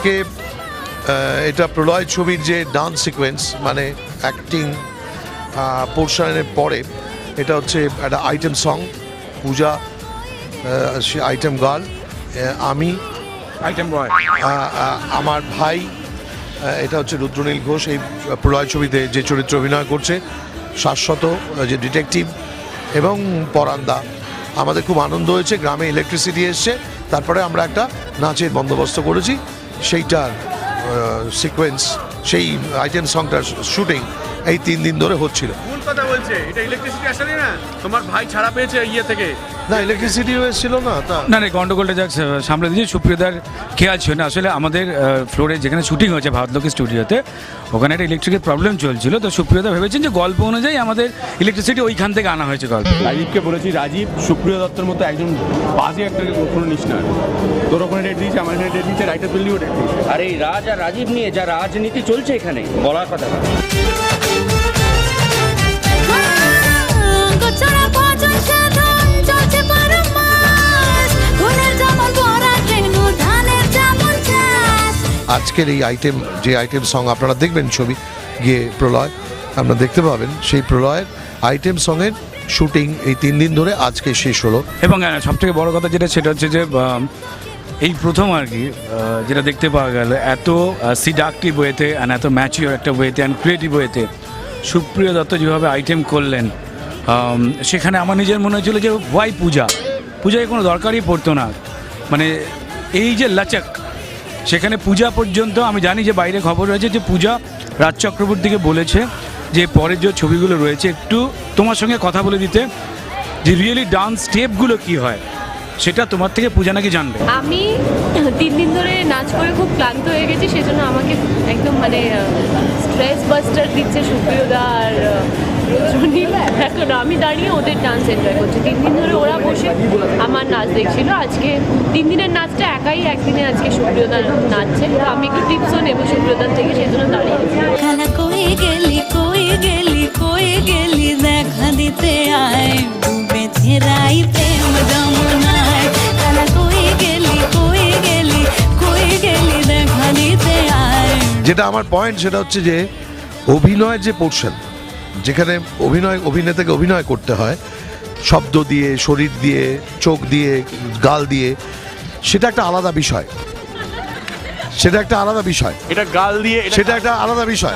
আজকে এটা প্রলয় ছবির যে ডান্স সিকোয়েন্স মানে অ্যাক্টিং পোর্শনের পরে এটা হচ্ছে একটা আইটেম সং। পূজা সে আইটেম গার্ল, আমি আইটেম বয়, আমার ভাই এটা হচ্ছে রুদ্রনীল ঘোষ এই প্রলয় ছবিতে যে চরিত্রে অভিনয় করছে, শাশ্বত যে ডিটেকটিভ, এবং পরান্দা। আমাদের খুব আনন্দ হয়েছে, গ্রামে ইলেকট্রিসিটি এসছে, তারপরে আমরা একটা নাচের বন্দোবস্ত করেছি। সেইটার সিকোয়েন্স, সেই আইটেম সংটার শুটিং এই 3 দিন ধরে হচ্ছিল। ভুল কথা বলছে, এটা ইলেকট্রিসিটি আসেনি না, তোমার ভাই ছাড়া পেয়েছে ইয়ে থেকে। না, ইলেকট্রিসিটি এসেছিল না তা না না, গন্ডগোলটা যাক সামলে দিয়েছি। সুপ্রিয়দার খেয়াল ছিল না, আসলে আমাদের ফ্লোরে যেখানে শুটিং হয়েছে ভারতলক্ষ্মী স্টুডিওতে, ওখানে একটা ইলেকট্রিকের প্রবলেম চলছিল। তো সুপ্রিয়দা ভেবেছেন যে গল্প অনুযায়ী আমাদের ইলেকট্রিসিটি ওইখান থেকে আনা হয়েছে গল্প। রাজীবকে বলেছি, রাজীব সুপ্রিয় দত্তর মতো একজন বাজে একটা কোনো নিস না। তোর ওখানে ডেট দিয়েছে, আমার এখানে ডেট দিয়েছে, রাইটার বিল্ডিও ডেট দিয়েছে। আর এই রাজ আর রাজীব নিয়ে যা রাজনীতি চলছে এখানে বলার কথা না। আজকের এই যে আইটেম সং আপনারা দেখবেন ছবি গিয়ে প্রলয় আপনারা দেখতে পাবেন, সেই প্রলয়ের আইটেম সঙের শুটিং এই 3 দিন ধরে আজকে শেষ হলো। এবং সবথেকে বড় কথা যেটা, সেটা হচ্ছে যে এই প্রথম আর কি যেটা দেখতে পাওয়া গেল, এত সিডাক্টিভ ওয়েতে অ্যান্ড এত ম্যাচিওর একটা ওয়েতে অ্যান্ড ক্রিয়েটিভ ওয়েতে সুপ্রিয় দত্ত যেভাবে আইটেম করলেন, সেখানে আমার নিজের মনে হয়েছিল যে ওয়াই পূজায় কোনো দরকারই পড়তো না। মানে এই যে লাচক, সেখানে পূজা পর্যন্ত আমি জানি যে বাইরে খবর রয়েছে যে পূজা রাজ চক্রবর্তীকে বলেছে যে পরের যে ছবিগুলো রয়েছে একটু তোমার সঙ্গে কথা বলে দিতে, যে রিয়েলি ডান্স স্টেপগুলো কী হয় সেটা তোমার থেকে পূজা নাকি জানবে। আমি 3 দিন ধরে নাচ করে খুব ক্লান্ত হয়ে গেছি, সেজন্য আমাকে একদম মানে স্ট্রেস বাস্টার দিচ্ছে সুপ্রিয়দা আর রুদ্রনীল। এখন আমি দাঁড়িয়ে ওদের ডান্স এনজয় করছি। 3 দিন ধরে ওরা বসে আমার নাচ দেখছিল। আজকে 3 দিনের নাচটা একাই একদিনে আজকে সুপ্রিয়দা নাচছে, তো আমি একটু টিপসও নেবো সুপ্রিয়দার থেকে, সেই জন্য দাঁড়িয়ে কই গেলি দেখা দিতে আয়, ডুবেছে রাই প্রেম যমুনায়। কালা কই গেলি দেখা দিতে আয়। যেটা আমার পয়েন্ট সেটা হচ্ছে যে অভিনয়ের যে পোর্শন, যেখানে অভিনেতাকে অভিনয় করতে হয় শব্দ দিয়ে, শরীর দিয়ে, চোখ দিয়ে, গাল দিয়ে, সেটা একটা আলাদা বিষয়। এটা গাল দিয়ে, সেটা একটা আলাদা বিষয়।